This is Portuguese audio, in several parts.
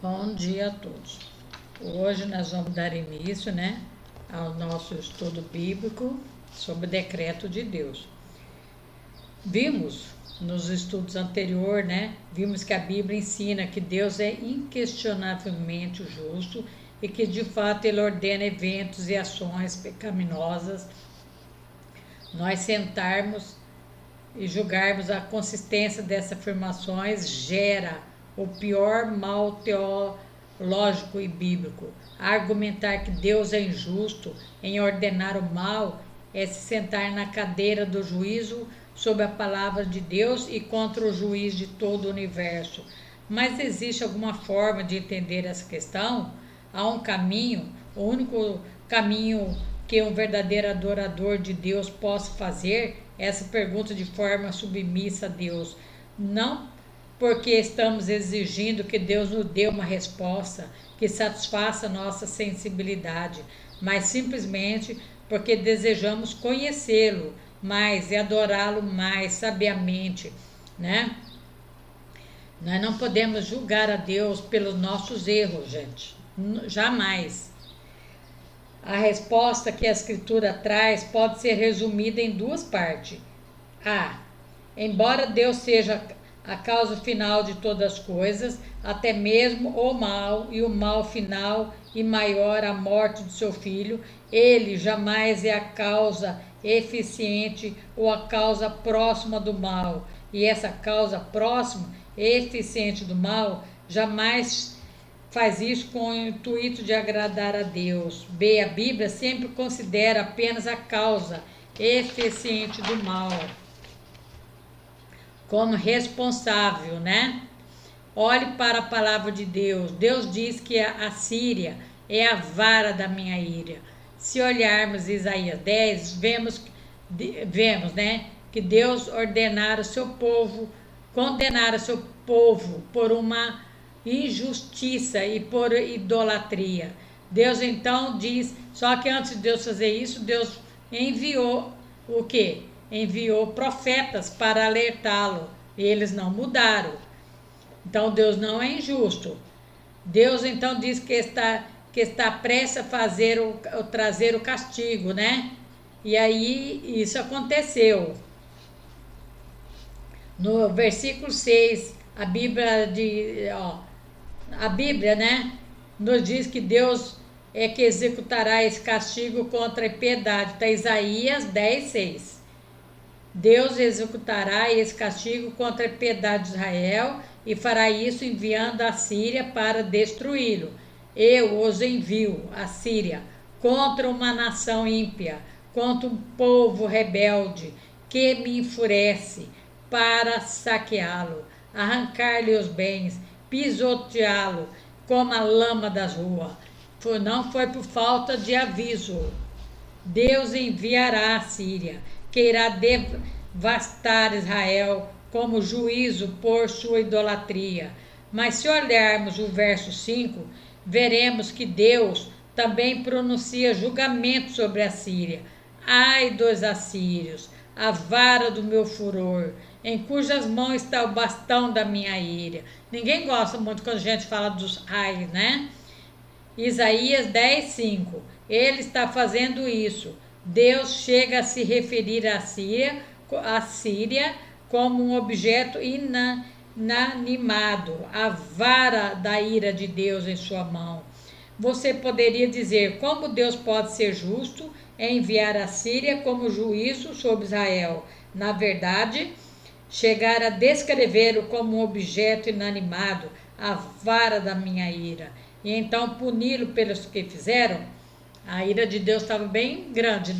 Bom dia a todos. Hoje nós vamos dar início, ao nosso estudo bíblico sobre o decreto de Deus. Vimos nos estudos anteriores, vimos que a Bíblia ensina que Deus é inquestionavelmente justo e que de fato ele ordena eventos e ações pecaminosas. Nós sentarmos e julgarmos a consistência dessas afirmações gera o pior mal teológico e bíblico. Argumentar que Deus é injusto em ordenar o mal é se sentar na cadeira do juízo sob a palavra de Deus e contra o juiz de todo o universo. Mas existe alguma forma de entender essa questão? Há um caminho, o único caminho que um verdadeiro adorador de Deus possa fazer essa pergunta de forma submissa a Deus. Não porque estamos exigindo que Deus nos dê uma resposta que satisfaça nossa sensibilidade, mas simplesmente porque desejamos conhecê-lo mais e adorá-lo mais sabiamente, né? Nós não podemos julgar a Deus pelos nossos erros, gente. Jamais. A resposta que a Escritura traz pode ser resumida em duas partes. A. Embora Deus seja a causa final de todas as coisas, até mesmo o mal e o mal final e maior, a morte de seu filho, ele jamais é a causa eficiente ou a causa próxima do mal. E essa causa próxima e eficiente do mal jamais faz isso com o intuito de agradar a Deus. B. A Bíblia sempre considera apenas a causa eficiente do mal como responsável, Olhe para a palavra de Deus. Deus diz que a Síria é a vara da minha ira. Se olharmos Isaías 10, vemos, que Deus ordenara o seu povo, condenara o seu povo por uma injustiça e por idolatria. Deus então diz, só que antes de Deus fazer isso, Deus enviou o quê? Enviou profetas para alertá-lo. Eles não mudaram. Então Deus não é injusto. Deus então diz que está prestes a fazer trazer o castigo, E aí isso aconteceu. No versículo 6, a Bíblia, nos diz que Deus é que executará esse castigo contra a impiedade. Está Isaías 10, 6. Deus executará esse castigo contra a impiedade de Israel e fará isso enviando a Síria para destruí-lo. Eu os envio, a Síria, contra uma nação ímpia, contra um povo rebelde que me enfurece, para saqueá-lo, arrancar-lhe os bens, pisoteá-lo como a lama das ruas. Não foi por falta de aviso. Deus enviará a Síria, que irá devastar Israel como juízo por sua idolatria. Mas se olharmos o verso 5, veremos que Deus também pronuncia julgamento sobre a Síria. Ai dos assírios, a vara do meu furor, em cujas mãos está o bastão da minha ira. Ninguém gosta muito quando a gente fala dos ai, Isaías 10, 5. Ele está fazendo isso. Deus chega a se referir à Síria como um objeto inanimado, a vara da ira de Deus em sua mão. Você poderia dizer como Deus pode ser justo em enviar a Síria como juízo sobre Israel. Na verdade, chegar a descrevê-lo como um objeto inanimado, a vara da minha ira, e então puni-lo pelos que fizeram. A ira de Deus estava bem grande,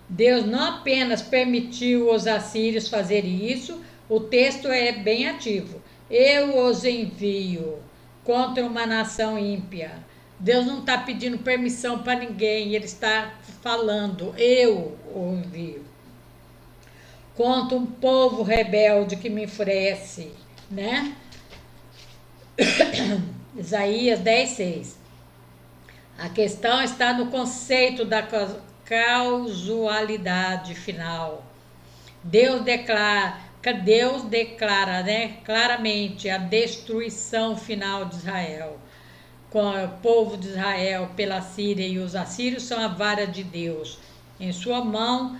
Deus não apenas permitiu os assírios fazerem isso, o texto é bem ativo. Eu os envio contra uma nação ímpia. Deus não está pedindo permissão para ninguém, ele está falando, eu o envio. Contra um povo rebelde que me enfurece, Isaías 10, 6. A questão está no conceito da causalidade final. Deus declara Deus declara, né, claramente a destruição final de Israel, com o povo de Israel pela Síria, e os assírios são a vara de Deus em sua mão,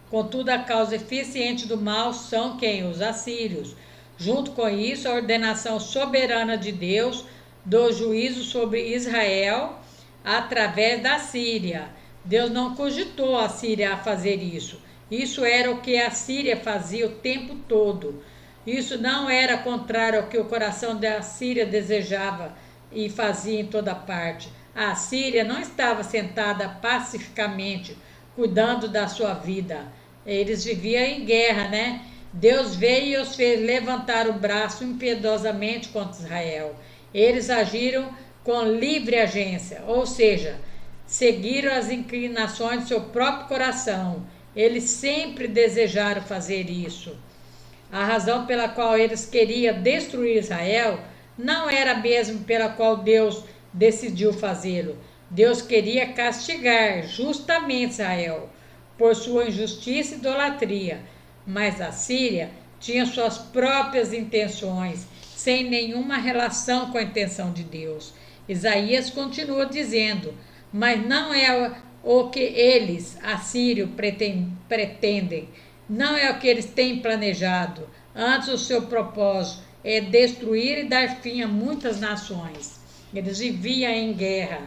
Contudo, a causa eficiente do mal são quem? Os assírios. Junto com isso, a ordenação soberana de Deus do juízo sobre Israel através da Síria. Deus não cogitou a Síria a fazer isso. Isso era o que a Síria fazia o tempo todo. Isso não era contrário ao que o coração da Síria desejava e fazia em toda parte. A Síria não estava sentada pacificamente, cuidando da sua vida. Eles viviam em guerra, né? Deus veio e os fez levantar o braço impiedosamente contra Israel. Eles agiram com livre agência, ou seja, seguiram as inclinações do seu próprio coração. Eles sempre desejaram fazer isso. A razão pela qual eles queriam destruir Israel não era a mesma pela qual Deus decidiu fazê-lo. Deus queria castigar justamente Israel por sua injustiça e idolatria, mas a Síria tinha suas próprias intenções, sem nenhuma relação com a intenção de Deus. Isaías continua dizendo: mas não é o que eles, assírios, pretendem, não é o que eles têm planejado. Antes, o seu propósito é destruir e dar fim a muitas nações. Eles viviam em guerra.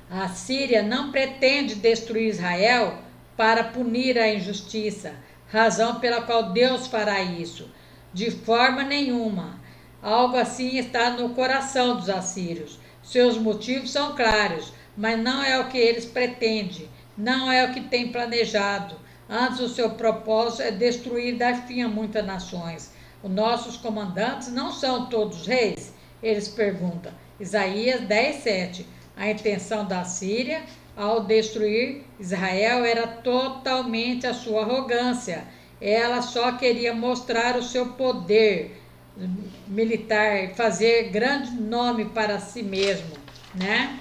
A Síria não pretende destruir Israel para punir a injustiça, razão pela qual Deus fará isso. De forma nenhuma. Algo assim está no coração dos assírios. Seus motivos são claros, mas não é o que eles pretendem, não é o que têm planejado. Antes, o seu propósito é destruir e dar fim a muitas nações. Os nossos comandantes não são todos reis? Eles perguntam. Isaías 10:7. A intenção da Síria ao destruir Israel era totalmente a sua arrogância. Ela só queria mostrar o seu poder militar, fazer grande nome para si mesmo, né?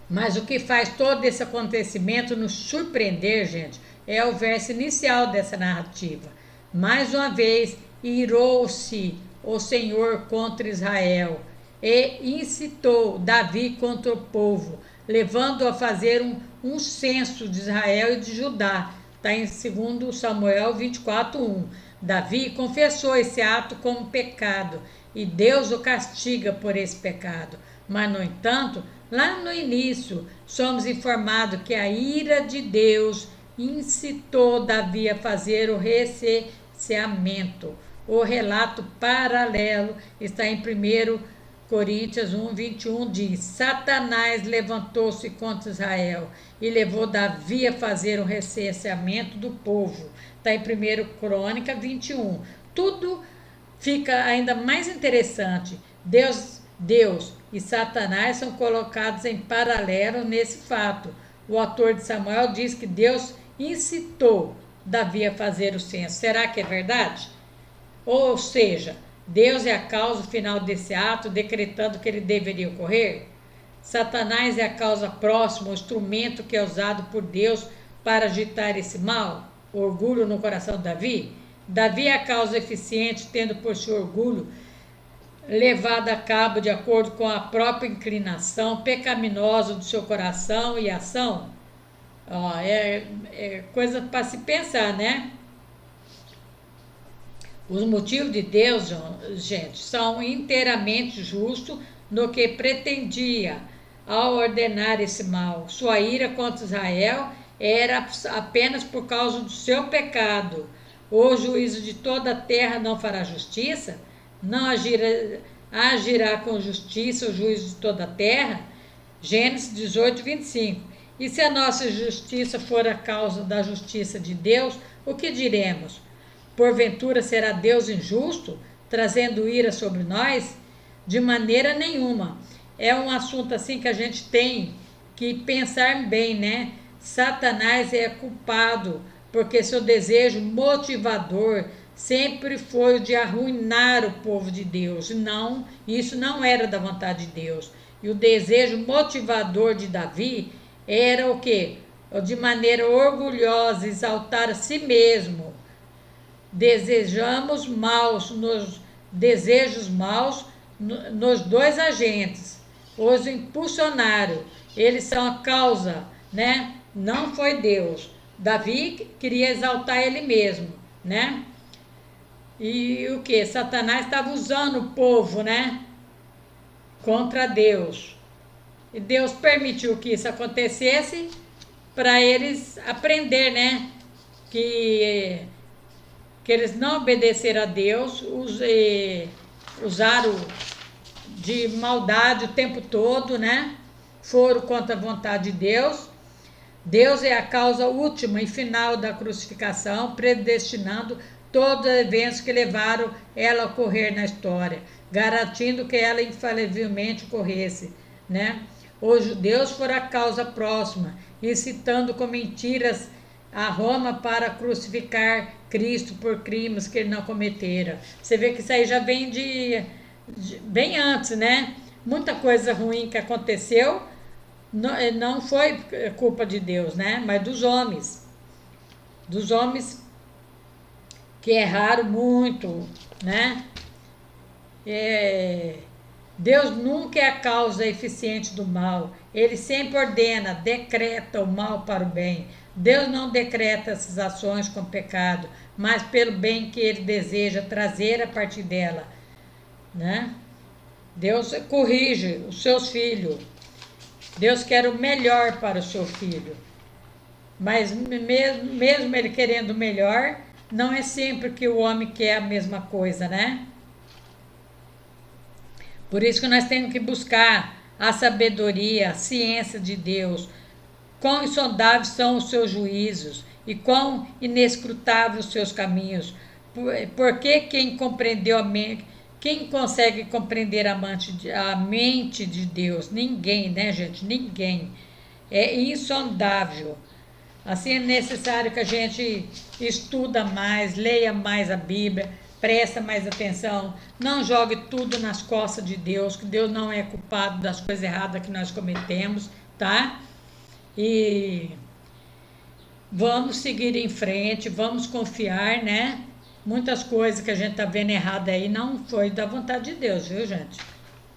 Mas o que faz todo esse acontecimento nos surpreender, gente, é o verso inicial dessa narrativa. Mais uma vez, irou-se o Senhor contra Israel e incitou Davi contra o povo, levando-o a fazer um censo de Israel e de Judá. Está em 2 Samuel 24:1. Davi confessou esse ato como pecado e Deus o castiga por esse pecado. Mas, no entanto, lá no início, somos informados que a ira de Deus incitou Davi a fazer o recenseamento. O relato paralelo está em 1 Coríntios 1:21, diz: Satanás levantou-se contra Israel e levou Davi a fazer o recenseamento do povo. Está em 1 Crônica 21. Tudo fica ainda mais interessante. Deus e Satanás são colocados em paralelo nesse fato. O autor de Samuel diz que Deus incitou Davi a fazer o censo. Será que é verdade? Ou seja, Deus é a causa final desse ato, decretando que ele deveria ocorrer? Satanás é a causa próxima, o instrumento que é usado por Deus para agitar esse mal? O orgulho no coração de Davi? Davi é a causa eficiente, tendo por seu orgulho levado a cabo de acordo com a própria inclinação pecaminosa do seu coração e ação? É coisa para se pensar, né? Os motivos de Deus, gente, são inteiramente justos no que pretendia ao ordenar esse mal. Sua ira contra Israel era apenas por causa do seu pecado. O juízo de toda a terra não fará justiça? Não agirá com justiça o juízo de toda a terra? Gênesis 18:25. E se a nossa justiça for a causa da justiça de Deus, o que diremos? Porventura será Deus injusto, trazendo ira sobre nós? De maneira nenhuma. É um assunto assim que a gente tem que pensar bem, né? Satanás é culpado, porque seu desejo motivador sempre foi o de arruinar o povo de Deus. Não, isso não era da vontade de Deus. E o desejo motivador de Davi era o quê? ou de maneira orgulhosa exaltar a si mesmo, desejamos maus, nos desejos maus nos dois agentes, os impulsionaram, eles são a causa, né? Não foi Deus. Davi queria exaltar ele mesmo, né? E o que? Satanás estava usando o povo, né? Contra Deus. E Deus permitiu que isso acontecesse para eles aprender, né? Que eles não obedeceram a Deus, usaram de maldade o tempo todo, né? Foram contra a vontade de Deus. Deus é a causa última e final da crucificação, predestinando todos os eventos que levaram ela a ocorrer na história, garantindo que ela infalivelmente ocorresse, né? Os judeus foram a causa próxima, incitando com mentiras a Roma para crucificar Cristo por crimes que ele não cometera. Você vê que isso aí já vem bem antes, né? Muita coisa ruim que aconteceu não foi culpa de Deus, né? Mas dos homens que erraram muito, né? Deus nunca é a causa eficiente do mal. Ele sempre ordena, decreta o mal para o bem. Deus não decreta essas ações com pecado, mas pelo bem que ele deseja trazer a partir dela, né? Deus corrige os seus filhos. Deus quer o melhor para o seu filho. Mas mesmo ele querendo o melhor, não é sempre que o homem quer a mesma coisa, né? Por isso que nós temos que buscar a sabedoria, a ciência de Deus. Quão insondáveis são os seus juízos e quão inescrutáveis os seus caminhos. Porque quem compreendeu a mente, quem consegue compreender a mente de Deus? Ninguém, né, gente? Ninguém. É insondável. Assim é necessário que a gente estuda mais, leia mais a Bíblia, presta mais atenção, não jogue tudo nas costas de Deus, que Deus não é culpado das coisas erradas que nós cometemos, tá? E vamos seguir em frente, vamos confiar, né? Muitas coisas que a gente tá vendo errada aí não foi da vontade de Deus, viu, gente?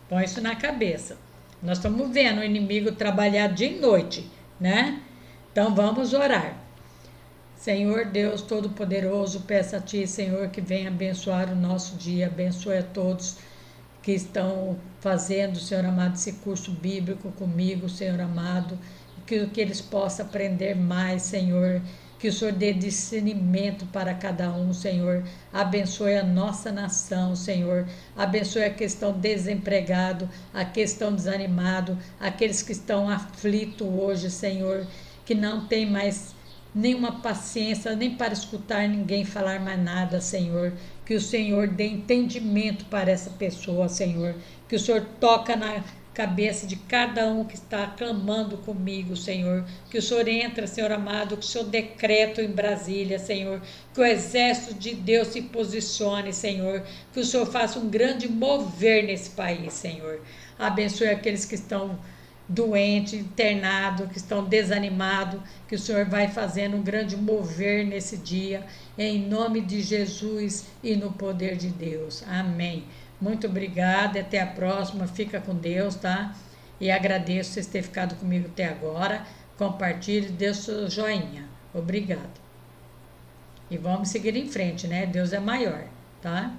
Põe isso na cabeça. Nós estamos vendo o inimigo trabalhar dia e noite, né? Então vamos orar. Senhor Deus Todo-Poderoso, peço a Ti, Senhor, que venha abençoar o nosso dia, abençoe a todos que estão fazendo, Senhor amado, esse curso bíblico comigo, Senhor amado, que eles possam aprender mais, Senhor, que o Senhor dê discernimento para cada um, Senhor, abençoe a nossa nação, Senhor, abençoe a questão desempregado, a questão desanimado, aqueles que estão aflitos hoje, Senhor, que não tem mais nenhuma paciência, nem para escutar ninguém falar mais nada, Senhor. Que o Senhor dê entendimento para essa pessoa, Senhor. Que o Senhor toca na cabeça de cada um que está clamando comigo, Senhor. Que o Senhor entra, Senhor amado, que o Senhor decreto em Brasília, Senhor. Que o exército de Deus se posicione, Senhor. Que o Senhor faça um grande mover nesse país, Senhor. Abençoe aqueles que estão doentes, internados, que estão desanimados, que o Senhor vai fazendo um grande mover nesse dia, em nome de Jesus e no poder de Deus. Amém. Muito obrigada, até a próxima, fica com Deus, tá? E agradeço vocês terem ficado comigo até agora. Compartilhe, dê o seu joinha. Obrigada. E vamos seguir em frente, né? Deus é maior, tá?